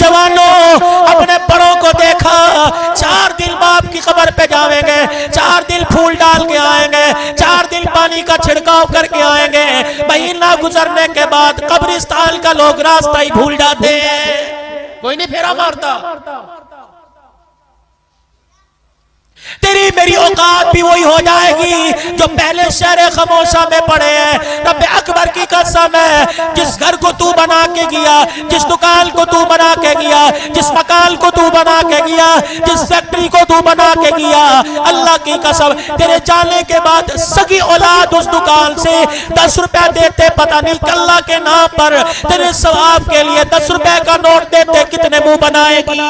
जवानों, अपने बड़ों को देखा, 4 दिन बाप की कब्र पे जाएंगे, 4 दिन फूल डाल के आएंगे, 4 दिन पानी का छिड़काव करके आएंगे। महीना गुजरने के बाद कब्रिस्तान का लोग रास्ता ही भूल जाते हैं, कोई नहीं फेरा मारता। तेरी मेरी औकात भी वही हो जाएगी जो पहले शहर खामोशा में पड़े हैं। रब अकबर की कसम है, जिस घर को तू बना के गया, जिस दुकान को तू बना के गया, जिस मकान को तू बना के गया, जिस फैक्ट्री को तू बना के गया, अल्लाह की कसम तेरे जाने के बाद सगी औलाद उस दुकान से 10 रुपया देते, पता नहीं अल्लाह के नाम पर तेरे सवाब के लिए 10 रुपए का नोट देते, कितने मुंह बनाएगी।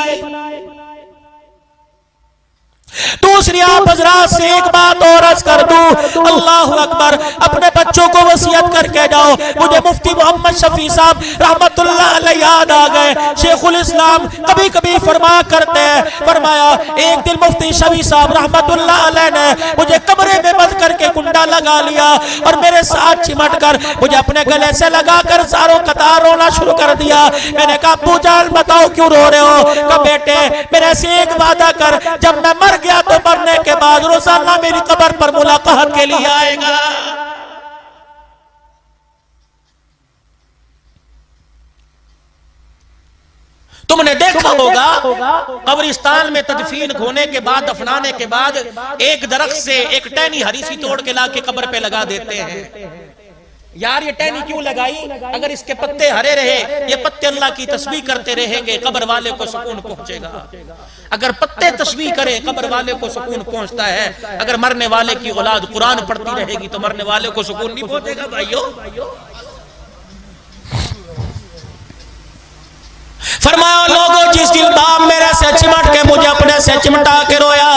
दूसरी आप हजरात से एक बात और अर्ज कर दूं, अल्लाह अकबर, अपने बच्चों को वसीयत करके जाओ। मुझे मुफ्ती मोहम्मद शफी साहब रहमतुल्लाह अलैह याद आ गए। शेखुल इस्लाम कभी कभी फरमाया करते हैं, फरमाया एक दिन मुफ्ती शफी साहब रहमतुल्लाह अलैह ने मुझे कमरे में बंद करके कुंडा लगा लिया और मेरे साथ चिमट कर मुझे अपने गले से लगाकर सारों कतार रोना शुरू कर दिया। मैंने कहा अब्बू जान बताओ क्यों रो रहे हो? कहा बेटे मेरे से एक वादा कर, जब मैं मर गया तो मरने के बाद रोजाना मेरी कब्र पर मुलाकात के लिए आएगा। तुमने देखा होगा कब्रिस्तान में तदफीन होने के बाद, दफनाने के बाद एक दरख्त से एक टहनी हरी सी तोड़ के ला के कब्र पे लगा देते हैं। यार ये टहनी क्यों लगाई? अगर इसके पत्ते हरे रहे, ये पत्ते अल्लाह की तस्बीह करते रहेंगे, कब्र वाले को सुकून पहुंचेगा। अगर पत्ते तस्बीह करें, कब्र वाले को सुकून पहुंचता है। अगर मरने वाले की औलाद कुरान पढ़ती रहेगी तो मरने वाले को सुकून नहीं पहुंचेगा। भाइयों फरमाया लोगों, जिस दिन बाप मेरे से चिमट के मुझे अपने से चिमटा के रोया,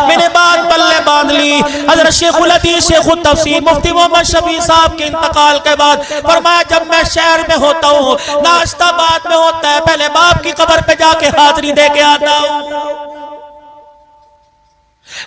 मैंने बात पल्ले बांध ली। हज़रत शेखुल हदीस शेखुल तफसीर मुफ्ती मोहम्मद शफी साहब के इंतकाल के बाद फरमाया जब मैं शहर में होता हूँ, नाश्ता बाद में होता है, पहले बाप की कब्र पे जाके हाजिरी दे के आता हूँ।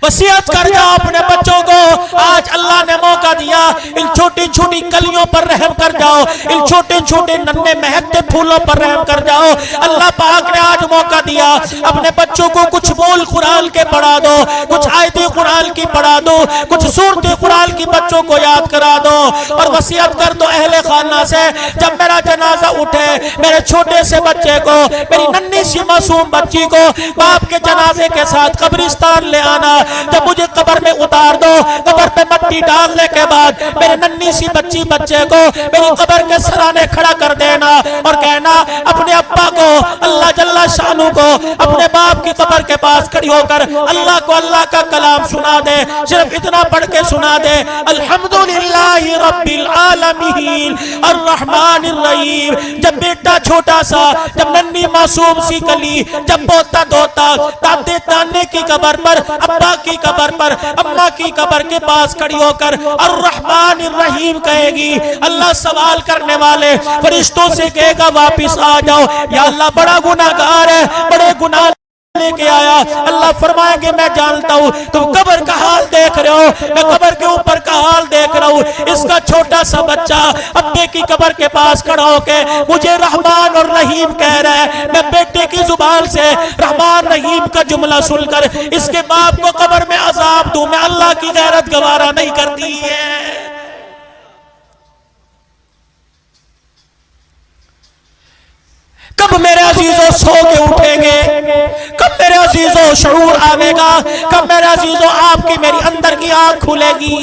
वसीयत कर जाओ अपने बच्चों को, आज अल्लाह ने मौका दिया, इन छोटी छोटी कलियों पर रहम कर जाओ, इन छोटे छोटे नन्हे महकते फूलों पर रहम कर जाओ। अल्लाह पाक ने आज मौका दिया, अपने बच्चों को कुछ बोल कुरान के पढ़ा दो, कुछ आयतें कुरान की पढ़ा दो, कुछ सूरतें कुरान की बच्चों को याद करा दो। और वसीयत कर दो अहले खाना से, जब मेरा जनाजा उठे, मेरे छोटे से बच्चे को, मेरी नन्ही सी मासूम बच्ची को बाप के जनाजे के साथ कब्रिस्तान ले आना। जब मुझे कब्र में उतार दो, कब्र पे मट्टी डालने के बाद मेरे नन्ही सी बच्चे को मेरी कब्र के सराने खड़ा कर देना और कहना अपने अब्बा को, अल्लाह जल्ला शानू को, अपने बाप की कब्र के पास खड़ी होकर अल्लाह को अल्लाह का कलाम सुना दे। सिर्फ इतना पढ़ के सुना दे, अल्हम्दुलिल्लाहि रब्बिल आलमीन अर्रहमानिर रहीम। जब बेटा छोटा सा, जब नन्ही मासूम सी कली, जब पोता धोता दादे नाने की कब्र पर, अब्बा की कब्र पर, अम्मा की कब्र के पास खड़ी होकर अर्रहमानिर रहीम कहेगी, अल्लाह सवाल करने वाले फरिश्तों से कहेगा वापिस आ जाओ, या अल्लाह बड़ा गुनाहगार है, बड़े गुनाह लेके आया। अल्लाह फरमाएंगे मैं जानता हूँ तुम कब्र का हाल देख रहे हो, मैं कब्र के ऊपर का हाल देख रहा हूँ। इसका छोटा सा बच्चा अब्बे की कब्र के पास खड़ा होके मुझे रहमान और रहीम कह रहा है, मैं बेटे की जुबान से रहमान रहीम का जुमला सुनकर इसके बाप को कब्र में अजाब दूं, मैं अल्लाह की गैरत गवारा नहीं करती है। कब मेरे अजीजों सो के उठेंगे? कब मेरे अजीजों शऊर आवेगा? कब मेरे अजीजों आपकी मेरी अंदर की आंख खुलेगी?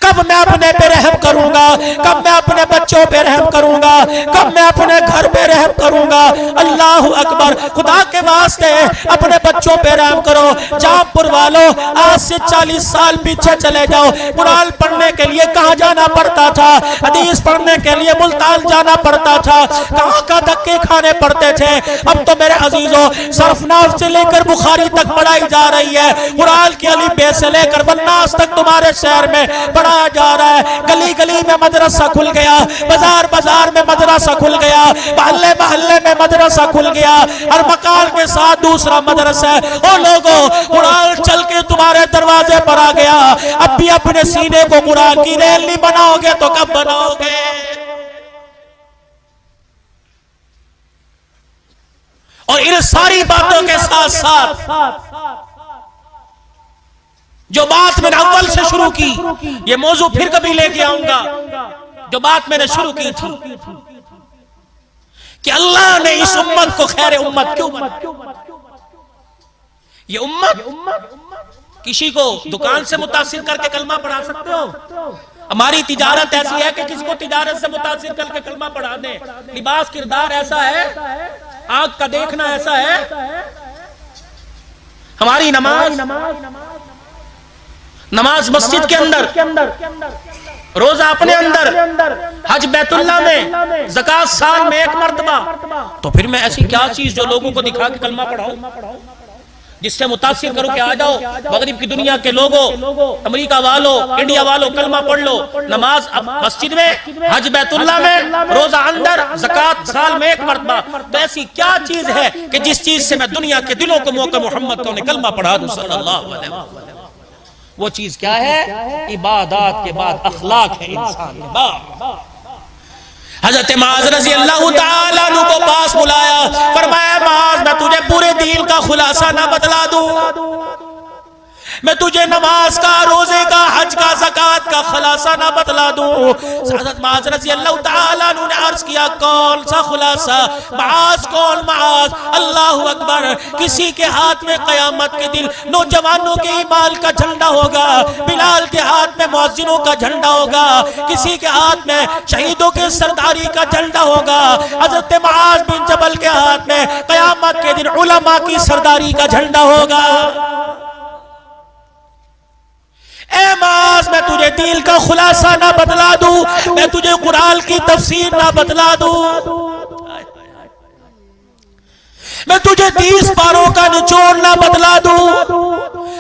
कब मैं अपने पे रहम करूंगा? कब मैं अपने बच्चों पे रहम करूंगा? कब मैं अपने घर पे रहम करूंगा? अल्लाह अकबर, खुदा के वास्ते अपने बच्चों पे रहम करो। जामपुर वालों, आज से 40 साल पीछे चले जाओ, कुरान पढ़ने के लिए कहाँ जाना पड़ता था, हदीस पढ़ने के लिए मुल्तान जाना पड़ता था, कहाँ का धक्के खाने पड़ते थे। अब तो मेरे अजीजों सरफनाफ से लेकर बुखारी तक पढ़ाई जा रही है, कुरान की अलीबे से लेकर वन्नास तक तुम्हारे शहर में पढ़ाया जा रहा है। गली गली में मदरसा खुल गया, बाजार बाजार में मदरसा खुल गया, मोहल्ले मोहल्ले में मदरसा खुल गया, और मकान के साथ दूसरा मदरसा है। ओ लोगों, कुरान चल के तुम्हारे दरवाजे पर आ गया, अब भी अपने सीने को कुरान की रेल नहीं बनाओगे तो कब बनाओगे? और इन सारी बातों के साथ साथ जो बात मैंने अव्वल से शुरू की, ये मौजू फिर कभी लेके आऊंगा, जो बात मैंने शुरू की थी कि अल्लाह ने इस उम्मत को खैर उम्मत क्यों बनाया। ये उम्मत किसी को दुकान से मुतासिर करके कलमा पढ़ा सकते हो? हमारी तिजारत ऐसी है कि किसको तिजारत से मुतासिर करके कलमा पढ़ा दें। लिबास किरदार ऐसा है, आंख का देखना ऐसा है। हमारी नमाज मस्जिद के अंदर, रोजा अपने अंदर, हज बैतुल्लाह में, ज़कात साल में एक मर्तबा। तो फिर मैं ऐसी क्या चीज जो लोगों को दिखा के कलमा पढ़ाऊं, जिससे मुतासिर करो कि आ जाओ मगरिब की दुनिया के लोगों, अमेरिका वालों, इंडिया वालों, कलमा पढ़ लो। नमाज मस्जिद में, हज बैतुल्लाह में, रोजा अंदर, ज़कात साल में एक मर्तबा। तो ऐसी क्या चीज है कि जिस चीज से मैं दुनिया के दिलों को मौका मोहम्मद को कलमा पढ़ा दूं सल्लल्लाहु अलैहि वसल्लम। वो चीज क्या है? इबादत के बाद अखलाक है इंसान के बाद। हजरत माज रज़ी अल्लाह ताला अन्हु को पास बुलाया, फरमाया माज मैं तुझे पूरे दीन का खुलासा ना बतला दूं, मैं तुझे नमाज का, रोजे का, हज का, ज़कात का खुलासा ना बतला दूं। हज़रत माज रज़ी अल्लाह ताला अन्हु ने अर्ज किया कौन सा खुलासा? माज कौन? माज अल्लाहु अकबर। किसी के हाथ में क़यामत के दिन नौजवानों के ईमान का झंडा होगा, बिलाल के हाथ में मुअज्जिनों का झंडा होगा, किसी के हाथ में शहीदों के सरदारी का झंडा होगा। हज़रत माज बिन जबल के हाथ में क़यामत के दिन उलमा की सरदारी का झंडा होगा। ए माज मैं तुझे दीन का खुलासा ना बतला दूं, मैं तुझे कुरान की तफसीर ना बतला दूं, मैं तुझे 30 पारों का निचोड़ ना बतला दूं।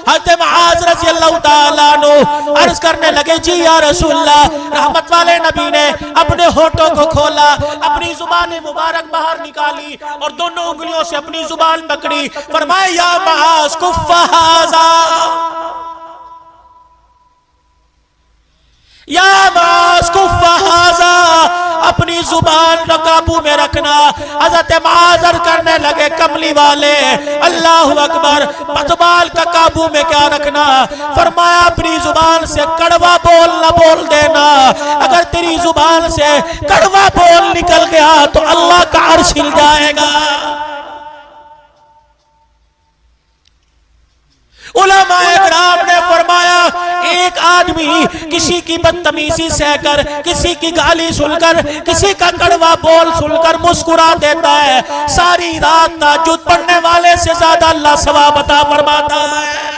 हज़रत माज रज़ी अल्लाह ताला अन्हु अर्ज करने लगे जी या रसूलल्लाह। रहमत वाले नबी ने अपने होठों को खोला, अपनी जुबान मुबारक बाहर निकाली और दोनों उंगलियों से अपनी जुबान पकड़ी। फरमाया या माज कुफ्फा हाज़ा, या माज कुफ्फा हाज़ा, अपनी जुबान न काबू में रखना। हज़रत माज अर्ज़ करने लगे कमली वाले अल्लाहु अकबर, जुबान का काबू में क्या रखना? फरमाया अपनी जुबान से कड़वा बोल न बोल देना। अगर तेरी जुबान से कड़वा बोल निकल गया तो अल्लाह का अर्श हिल जाएगा। उलमाए किराम ने फरमाया एक आदमी किसी की बदतमीजी सहकर, किसी की गाली सुनकर, किसी का कड़वा बोल सुनकर मुस्कुरा देता है, सारी रात तहज्जुद पढ़ने वाले से ज्यादा अल्लाह सवाब अता फरमाता है।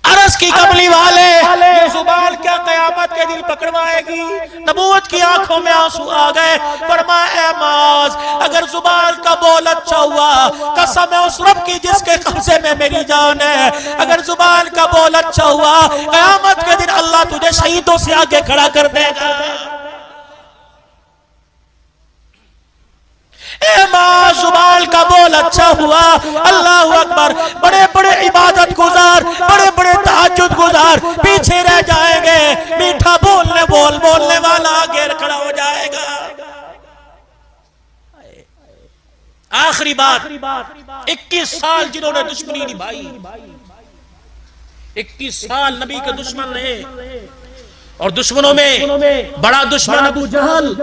अरस की कमली वाले ये जुबान क्या कयामत के दिन पकड़वाएगी? नबूवत की आंखों में आंसू आ गए। फरमाया माज अगर जुबान का बोल अच्छा हुआ, कसम है उस रब की जिसके कब्जे में मेरी जान है, अगर जुबान का बोल अच्छा हुआ कयामत के दिन अल्लाह तुझे शहीदों से आगे खड़ा कर देगा। ए माँ जुबान का बोल अच्छा हुआ, अल्लाह अकबर, बड़े बड़े इबादत गुजार, बड़े बड़े तहज्जुद गुजार पीछे रह जाएंगे, मीठा बोलने वाला आगे खड़ा हो जाएगा। आखिरी बात, 21 साल जिन्होंने दुश्मनी निभाई, 21 साल नबी के दुश्मन रहे, और दुश्मनों में बड़ा दुश्मन अबू जहल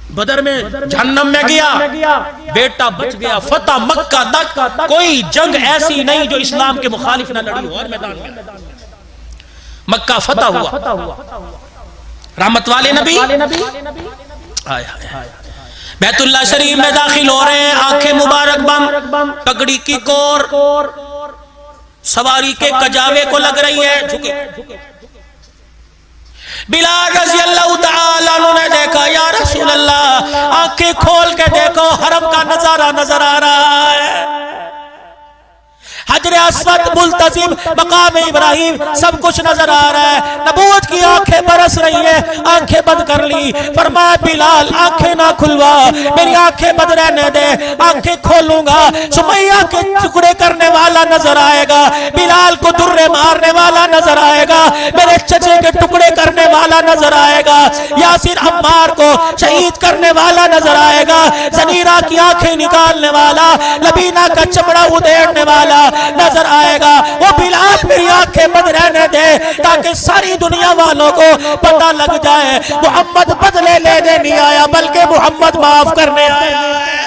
बदर में जहन्नम में गया, बेटा बच गया। फतह मक्का तक कोई जंग ऐसी नहीं जो इस्लाम के मुखालिफ न लड़ी हो, और मैदान में मक्का फतह हुआ। रहमत वाले नबी बैतुल्लाह शरीफ में दाखिल हो रहे हैं, आंखें मुबारक बंद, पगड़ी की कोर सवारी के कजावे को लग रही है, झुके। बिलाल रज़ी अल्लाह ताला अन्हु ने देखा या रसूल अल्लाह, आंखें खोल के देखो हरम का नजारा नजर आ रहा है, हजर अस्वद, मुल्तजिम, मकाम इब्राहिम सब कुछ नजर आ रहा है। नबूवत की आंखें बरस रही है, आंखें बंद कर ली। फरमाया बिलाल आंखें ना खुलवा, मेरी आंखें बंद रहने दे, आंखें खोलूंगा सुमैया के टुकड़े करने वाला नजर आएगा, बिलाल को दुर्रे मारने वाला नजर आएगा, मेरे चचे के टुकड़े करने वाला नजर आएगा, यासिर अम्मार को शहीद करने वाला नजर आएगा, जनीरा की आंखें निकालने वाला, लबीना का चमड़ा उधेड़ने वाला नजर आएगा। वो बिलाल मेरी आंखें बंद रहने दे ताकि सारी दुनिया वालों को पता लग जाए मोहम्मद बदले लेने नहीं आया बल्कि मोहम्मद माफ करने आया है।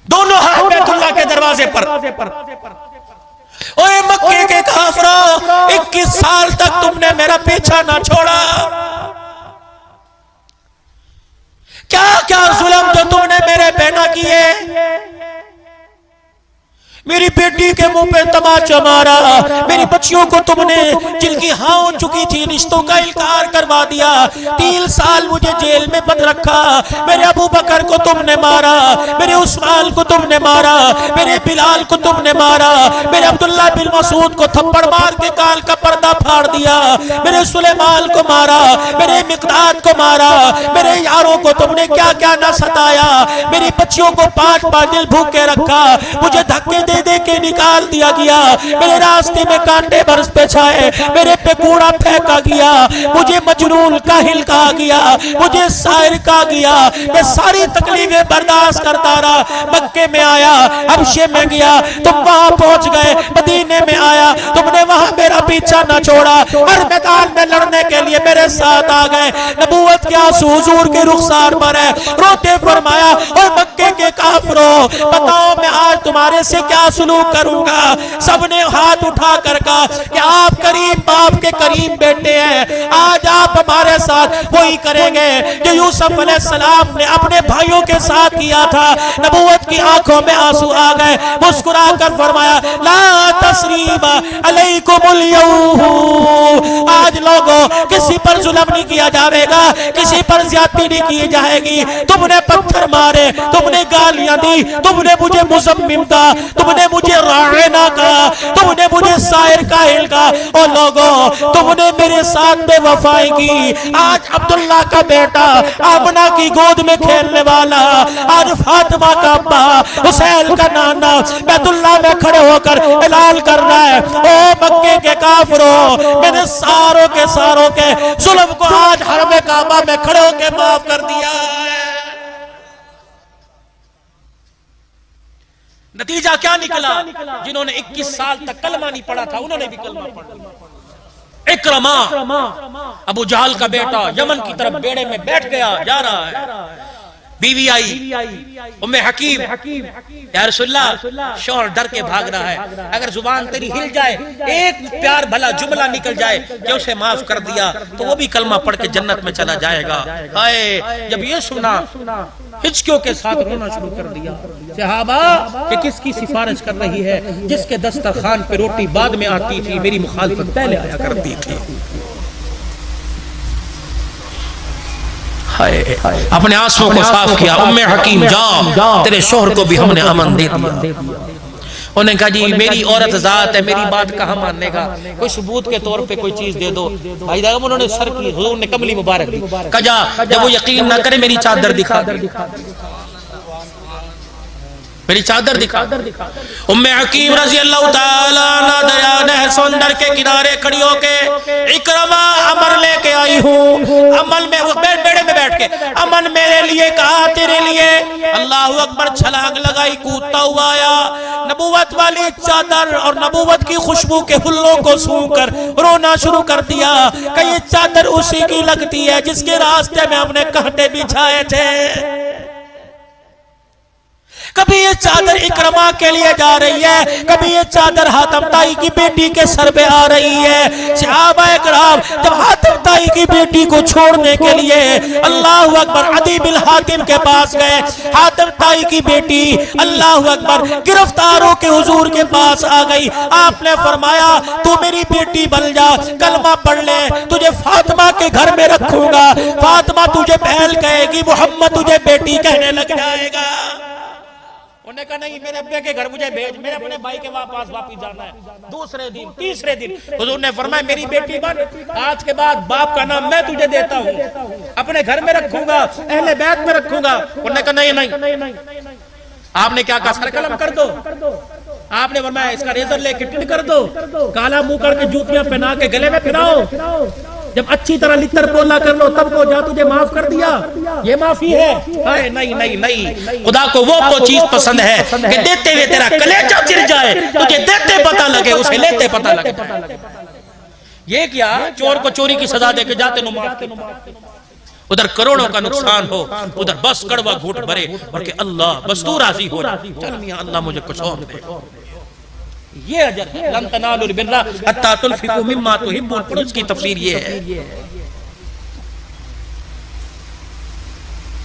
दोनों हाथ बैतुल्लाह के दरवाजे पर। ओए मक्के के काफिरों, 21 साल तक तुमने मेरा पीछा ना छोड़ा। क्या क्या जुल्म जो तुमने मेरे पे ना किए। मेरी बेटी के मुंह पे तमाचा मारा, मेरी बच्चियों को तुमने जिनकी हाँ हो चुकी थी रिश्तों का इनकार करवा दिया, 3 साल मुझे जेल में बंद रखा। मेरे अबू बकर को तुमने मारा, मेरे उस्मान को तुमने मारा, मेरे बिलाल को तुमने मारा, मेरे अब्दुल्ला बिन मसूद को थप्पड़ मार के काल का पर्दा फाड़ दिया, मेरे सुलेमान को मारा, मेरे मिकदाद को मारा, मेरे यारों को तुमने क्या क्या न सताया। मेरी बच्चियों को 5 दिन भूखे रखा, मुझे धक्के दे के निकाल दिया गया, मेरे रास्ते में कांटे बरस पे छाए, मेरे पे कूड़ा फेंका गया, मुझे मजनून काहिल कहा गया, मुझे शायर कहा गया। मैं सारी तकलीफें बर्दाश्त करता रहा। मक्के में आया, हबशे में गया, तुम वहां पहुंच गए, मदीने में आया, तुमने वहां मेरा पीछा न छोड़ा, हर मैदान में लड़ने के लिए मेरे साथ आ गए। नबूवत के आंसू हुजूर के रुखसार पर है, रोते फरमाया और मक्के के काफिरों, बताओ मैं आज तुम्हारे से क्या सुलूक करूंगा। सबने हाथ उठा कर कहा कि आप करीम बाप के करीम बेटे हैं, आज आप हमारे साथ वही करेंगे जो यूसुफ अलैहिस्सलाम ने अपने भाइयों के साथ किया था। नबूवत की आंखों में आंसू आ गए, मुस्कुरा कर फरमाया ला तसरीबा अलैकुमुल यौम, आज लोगों किसी पर जुल्म नहीं किया जाएगा, किसी पर ज्यादती नहीं की जाएगी। तुमने पत्थर मारे, तुमने गालियां दी, तुमने मुझे मुज़म्मिम कहा, तुमने मुझे राना कहा, तुमने मुझे शायर काहिल कहा, और लोगों तुमने मेरे साथ बेवफाई की। आज अब्दुल्ला का बेटा आमना की गोद में खेलने वाला, आज फातिमा का अब्बा, हुसैन का नाना बैतुल्लाह में खड़े होकर ऐलान कर रहा है ओ मक्के के काफिरों, मैंने सारों के जुल्म को आज हरम काबा में खड़े होकर माफ कर दिया है। नतीजा क्या निकला? जिन्होंने 21 साल तक कलमा नहीं पढ़ा था उन्होंने भी कलमा पढ़ा। इकरमा अबू जहल का बेटा यमन की तरफ बेड़े में बैठ गया, जा रहा है, बीवी आई उम्मे हकीम, या रसूलल्लाह शौहर डर के भाग रहा है, अगर जुबान तेरी हिल जाए, एक प्यार भला जुमला निकल जाए कि उसे माफ कर दिया तो वो भी कलमा पढ़ के जन्नत में चला जाएगा। हाय, जब ये सुना हिचकियों के साथ रोना शुरू कर दिया। सहाबा कि किसकी सिफारिश कर रही है, जिसके दस्तरखान पे रोटी बाद में आती थी, मेरी मुखालिफत पहले आया करती थी। अपने आंसुओं को साफ किया। उम्मे हकीम जाओ, तेरे शोहर को भी हमने अमन दे दिया। उन्होंने कहा जी मेरी औरत जात है, मेरी बात कहाँ मानने का, कोई सबूत के तौर पे कोई चीज दे दो। भाई साहब उन्होंने सर की, हुजूर ने कमली मुबारक दी, कहा जब वो यकीन ना करे मेरी चादर दिखा, मेरी चादर दिखा। उम्मे हकीम रजी अल्लाह ताला अन्हा दरिया समुंदर के किनारे खड़ी होके इकरमा अमर लेके आई हूँ, अमल में बेड़े में बैठ के अमन मेरे लिए कहा, तेरे लिए। अल्लाह अकबर, छलांग लगाई, कूदता हुआ आया, नबूवत वाली चादर और नबूवत की खुशबू के फूलों को सूंघकर रोना शुरू कर दिया कि ये चादर उसी की लगती है जिसके रास्ते में हमने कांटे बिछाए थे। कभी ये चादर इकरमा के लिए जा रही है, कभी ये चादर हातिम ताई की बेटी के सर पे आ रही है। सहाबाए किराम जब हातिम ताई की बेटी को छोड़ने के लिए अल्लाह अकबर अदी बिन हातिम के पास गए, हातिम ताई की बेटी अल्लाह अकबर गिरफ्तारों के हुजूर के पास आ गई। आपने फरमाया तू मेरी बेटी बन जा, कलमा पढ़ ले, तुझे फातिमा के घर में रखूंगा। फातिमा तुझे बहन कहेगी, मोहम्मद तुझे बेटी कहने लग जाएगा। उन्होंने कहा नहीं, मेरे अब्बे के घर मुझे भेज, मेरे अपने भाई के पास वापस जाना है। दूसरे दिन तीसरे दिन हुजूर ने फरमाया मेरी बेटी बन, आज के बाद बाप का नाम मैं तुझे देता हूँ, अपने घर में रखूंगा, अहले बैत में रखूंगा। उन्होंने कहा नहीं नहीं, आपने क्या कहा, सर कलम कर दो। आपने फरमाया इसका रेजर लेके टिंड कर दो, काला मुंह करके जूतियां पहना के गले में फिराओ, जब अच्छी तरह लितर पोला कर लो तब को जा तुझे माफ कर दिया, ये माफी है? नहीं नहीं नहीं, खुदा को वो तो चीज पसंद है कि देते हुए तेरा कलेजा चिर जाए, तुझे देते पता लगे उसे लेते पता लगे। ये क्या, चोर को चोरी की सजा देके जाते नो माफ, उधर करोड़ों का नुकसान हो, उधर बस कड़वा घूट भरे और कि अल्लाह बस तू राजी हो, चल मियां अल्लाह मुझे कुछ और दे। ये अजर है, लन तनालुल बिर्रा हत्ता तुनफिकू मिम्मा तुहिब्बून, पुरुष की तफसीर ये है।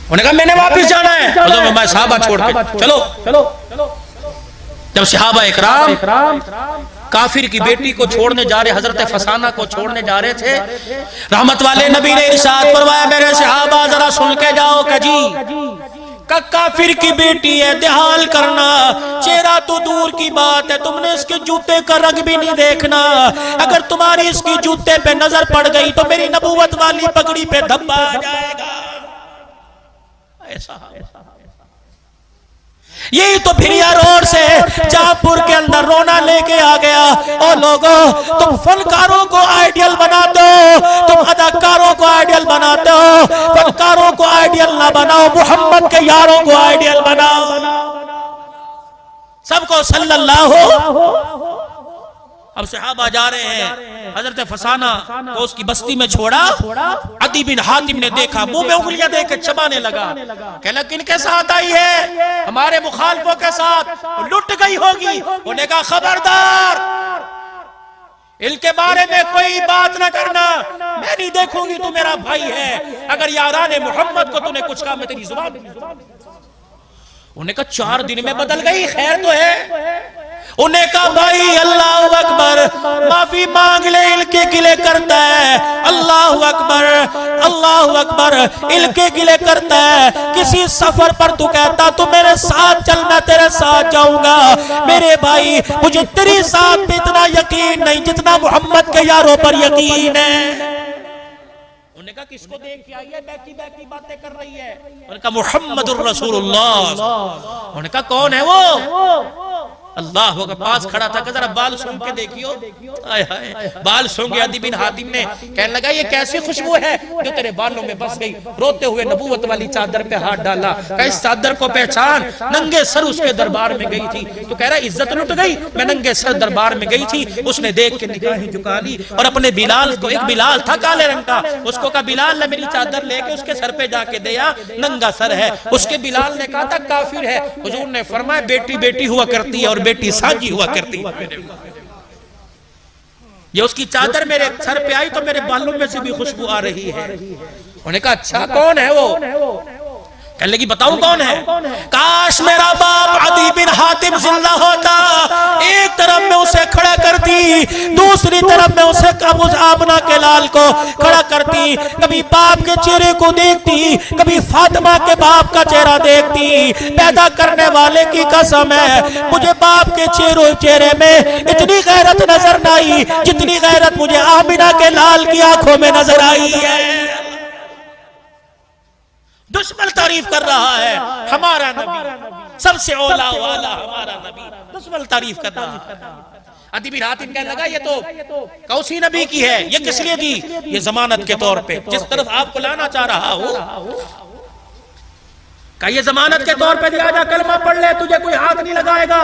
उन्होंने कहा मैंने वापस जाना है, तो मैं सहाबा छोड़ के चलो। जब सहाबा इकराम काफिर की बेटी को छोड़ने जा रहे, हजरत फसाना को छोड़ने जा रहे थे, रहमत वाले नबी ने इरशाद फरमाया मेरे सहाबा जरा सुन के जाओ का काफिर की बेटी है, देहाल करना, चेहरा तो दूर की बात है, तुमने इसके जूते का रंग भी नहीं देखना, अगर तुम्हारी इसकी जूते पे नजर पड़ गई तो मेरी नबूवत वाली पगड़ी पे धब्बा आ जाएगा। ऐसा यही तो फिरिया रोड से जहांपुर के अंदर रोना लेके आ गया। और लोगों, तुम फनकारों को आइडियल बनाते हो, तुम अदाकारों को आइडियल बनाते हो, फनकारों को आइडियल ना बनाओ, मोहम्मद के यारों को आइडियल बनाओ। सबको सल्लल्लाहु। अब सहाबा जा रहे हैं, हजरत फसाना को उसकी बस्ती में छोड़ा, अदी बिन हातिम ने देखा, मुंह में उंगलियां दे के चबाने लगा, कहला किनके साथ आई है? हमारे मुखालिफों के साथ, लुट गई होगी। उन्होंने कहा खबरदार, इनके बारे में कोई बात ना करना, मैं नहीं देखूंगी, तू मेरा भाई है, अगर याराने मोहम्मद को तूने कुछ कहा मैं तेरी जुबान। उन्होंने कहा 4 दिन में बदल गई, खैर तो है। उन्हें कहा भाई अल्लाह अकबर, माफी मांग ले, इनके गिले करता है, अल्लाह अकबर अल्लाह अकबर, इनके गिले करता है। किसी सफर पर तू कहता तू मेरे साथ चल, मैं तेरे साथ जाऊंगा, मेरे भाई मुझे तेरी साथ पे इतना यकीन नहीं जितना मोहम्मद के यारों पर यकीन है। उन्होंने कहा किसको देख के आई है, बैठी बैठी बातें कर रही है? उन्होंने कहा मुहम्मदुर रसूलुल्लाह। उन्होंने कहा कौन है वो? अल्लाह के पास खड़ा था, जरा बाल सूंघ के देखियो। हाय हाय, बाल सूंघे अदी बिन हातिम ने, कहने लगा ये कैसी खुशबू है जो तेरे बालों में बस गई। रोते हुए नबूवत वाली चादर पे हाथ डाला, कहा इस चादर को पहचान, नंगे सर उसके दरबार में गई थी। तो कह रहा इज्जत लुट गई, मैं नंगे सर दरबार में गई थी। उसने देख के निगाहें झुका ली और अपने बिलाल को, एक बिलाल था काले रंग का, उसको कहा बिलाल ने मेरी चादर लेके उसके सर पे जाके दिया, नंगा सर है। उसके बिलाल ने कहा था काफिर है। हुजूर ने फरमाया बेटी बेटी हुआ करती है और बेटी साजी हुआ करती है। ये उसकी चादर मेरे सर पे आई तो मेरे बालों में से भी खुशबू आ रही है। उन्होंने कहा अच्छा कौन है वो? कहने लगी बताऊं कौन है? काश मेरा बाप अदी बिन हातिम जिंदा होता, एक तरफ में उसे खड़ा करती, दूसरी तरफ में उसे अबू आमना के लाल को खड़ा करती, कभी बाप के चेहरे को देखती, कभी फातिमा के बाप का चेहरा देखती। पैदा करने वाले की कसम है, मुझे बाप के चेहरे में इतनी गैरत नजर न आई जितनी गैरत मुझे आमिना के लाल की आंखों में नजर आई है। दुश्मन तारीफ कर रहा है हमारा नबी, सबसे औला वाला हमारा नबी, दुश्मन तारीफ कर रहा है। अदी बिन हातिम कहने लगा ये तो कौसी नबी की है, ये किस लिए दी? ये जमानत के तौर पे, जिस तरफ आपको लाना चाह रहा हो, का ये जमानत के तौर पे दिया जा, कलमा पढ़ ले, तुझे कोई हाथ नहीं लगाएगा।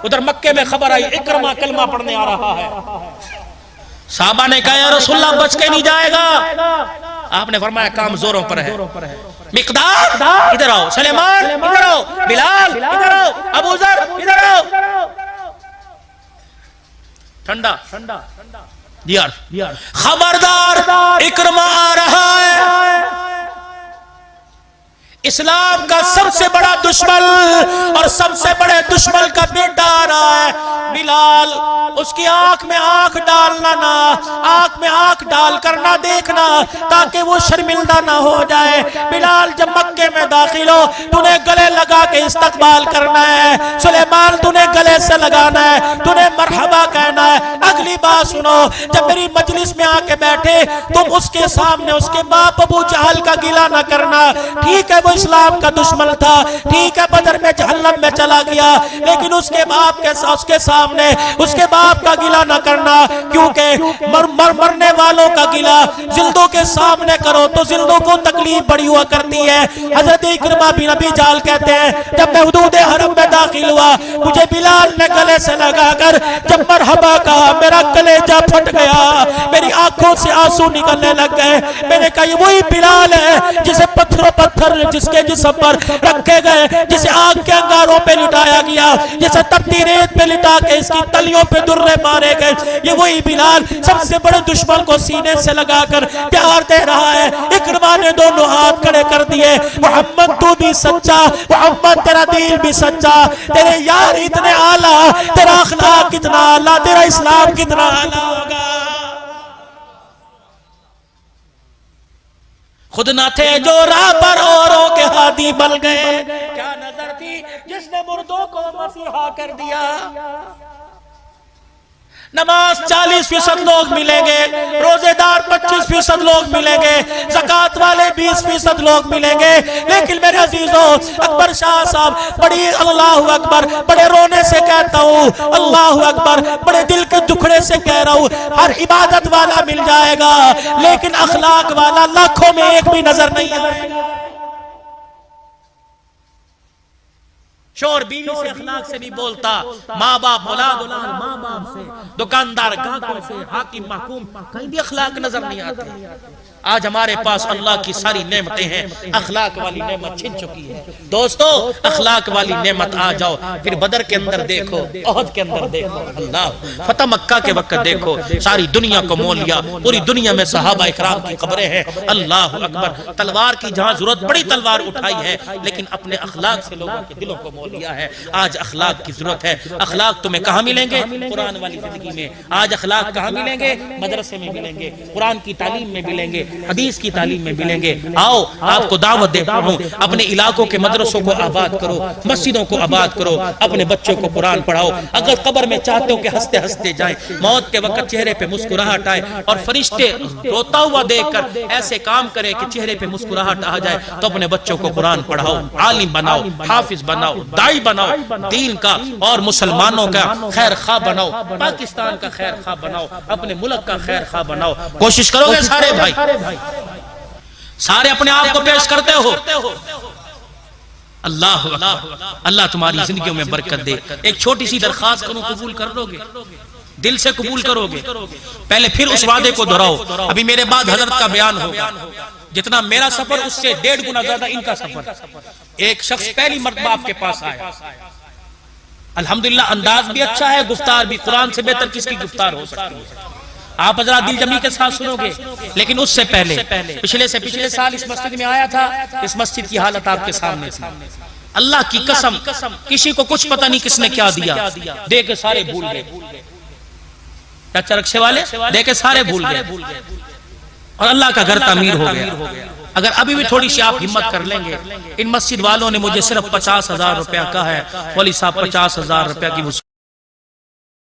उधर मक्के में खबर आई इकरमा कलमा पढ़ने आ रहा है। साहबा ने कहा या रसूलल्लाह बच के नहीं जाएगा। आपने फरमाया काम जोरों पर है। मिकदार इधर आओ, सलेमान इधर आओ, बिलाल इधर आओ, अबू जर इधर आओ। ठंडा खबरदार, इकरमा आ रहा है। इस्लाम का सबसे बड़ा दुश्मन और सबसे बड़े दुश्मन का बेटा आ रहा है। बिलाल उसकी आंख में आंख डालना ना, आंख में आंख डाल कर ना देखना ताकि वो शर्मिंदा ना हो जाए। बिलाल जब मक्के में दाखिल हो तूने गले लगा के इस्तकबाल करना है। सुलेमान तूने गले से लगाना है, तूने मरहबा कहना है। अगली बात सुनो, जब मेरी मजलिस में आके बैठे तुम उसके सामने उसके बाप अबू जहल का गिला ना करना। ठीक है वो इस्लाम का दुश्मन था, ठीक है बदर में जहन्नम में चला गया, लेकिन उसके बाप के उसके सामने उसके बाप का गिला ना करना, क्योंकि मरने वालों का गिला जिंदों के सामने करो तो जिंदों को तकलीफ बड़ी हुआ करती है। हजरत इकरमा बिन अबी जाल कहते हैं जब मैं हुदूद हरम में दाखिल हुआ मुझे बिलाल ने गले से लगाकर जब मरहबा कहा मेरा कलेजा फट गया, मेरी आंखों से आंसू निकलने लग गए। मैंने कहा ये वही बिलाल है जिसे पत्थरों पत्थर जिसके जिस्म पर रखे गए, जिसे आग के अंगारों पे लिटाया गया, जिसे तपती रेत पे लिटा के इसकी तलियों पे दुर्रे मारे गए। ये वही बिलाल सबसे बड़े दुश्मन को सीने से लगाकर प्यार दे रहा है। इकरमा ने दोनों हाथ खड़े कर दिए, मोहम्मद तू भी सच्चा, मोहम्मद तेरा दिल भी सच्चा, तेरे यार इतने आला, तेरा अखलाक कितना आला, तेरा इस्लाम कितना आला होगा। खुद न थे जो राह पर औरों के हादी बन गए, क्या नजर थी जिसने मुर्दों को मसीहा कर दिया। नमाज 40% लोग मिलेंगे, रोजेदार 25% लोग मिलेंगे, ज़कात वाले 20% लोग मिलेंगे, लेकिन मेरे अजीजों अकबर शाह साहब बड़ी अल्लाह अकबर बड़े रोने से कहता हूँ, अल्लाह अकबर बड़े दिल के दुखड़े से कह रहा हूँ, हर इबादत वाला मिल जाएगा लेकिन अखलाक वाला लाखों में एक भी नजर नहीं आएगा। शोर बीवी से अखलाक से नहीं बोलता, माँ बाप औलाद माँ बाप से, दुकानदार ग्राहकों से, हाकिम महकूम कहीं भी अखलाक नजर नहीं आते। आज हमारे पास अल्लाह की सारी नेमतें हैं, अखलाक वाली नेमत छिन चुकी है। दोस्तों अखलाक वाली नेमत आ जाओ, फिर बदर के अंदर देखो, ओहद के अंदर देखो, अल्लाह फतह मक्का के वक्त देखो, सारी दुनिया को मोल लिया, पूरी दुनिया में सहाबा इकराम की खबरें हैं। अल्लाह अकबर, तलवार की जहां जरूरत बड़ी तलवार उठाई है, लेकिन अपने अखलाक से लोगों के दिलों को मोल लिया है। आज अखलाक की जरूरत है। अखलाक तुम्हें कहाँ मिलेंगे? कुरान वाली जिंदगी में। आज अखलाक कहाँ मिलेंगे? मदरसे में मिलेंगे, कुरान की तालीम में मिलेंगे, हदीस की तालीम में मिलेंगे। आओ आपको दावत देता हूँ, अपने इलाकों के मदरसों को आबाद करो, मस्जिदों को आबाद करो, अपने बच्चों को कुरान पढ़ाओ। अगर कब्र में चाहते हो कि हंसते हंसते जाएं, मौत के वक्त चेहरे पे मुस्कुराहट आए और फरिश्ते रोता हुआ देखकर ऐसे काम करें कि चेहरे पे मुस्कुराहट आ जाए, तो अपने बच्चों को कुरान पढ़ाओ, आलिम बनाओ, हाफिज बनाओ, दाई बनाओ, दीन का और मुसलमानों का खैर खा बनाओ, पाकिस्तान का खैर खा बनाओ, अपने मुल्क का खैर खा बनाओ। कोशिश करोगे सारे भाई? सारे अपने आप को पेश करते हो। अल्लाह अल्लाह तुम्हारी जिंदगियों में बरकत दे। एक छोटी सी दरखास्त करूं, कबूल कर लोगे? दिल से कबूल करोगे? पहले फिर उस वादे को दोहराओ। अभी मेरे बाद हजरत का बयान होगा, जितना मेरा सफर उससे 1.5 गुना ज्यादा इनका सफर। एक शख्स पहली मर्तबा आपके पास आया, अल्हम्दुलिल्लाह अंदाज भी अच्छा है, गुफ्तार भी कुरान से बेहतर किसकी गुफ्तार हो सकती है। आप जरा दिल जमी के साथ सुनोगे। लेकिन उससे पहले पिछले साल इस मस्जिद में आया था, इस मस्जिद की हालत आपके सामने थी। अल्लाह की कसम किसी को कुछ पता नहीं किसने क्या दिया, दे के सारे भूल गए। चाचा रक्षे वाले दे के सारे भूल गए और अल्लाह का घर तामीर हो गया। अगर अभी भी थोड़ी सी आप हिम्मत कर लेंगे, इन मस्जिद वालों ने मुझे सिर्फ 50,000 रुपया कहा है, वली साहब 50,000 रुपया की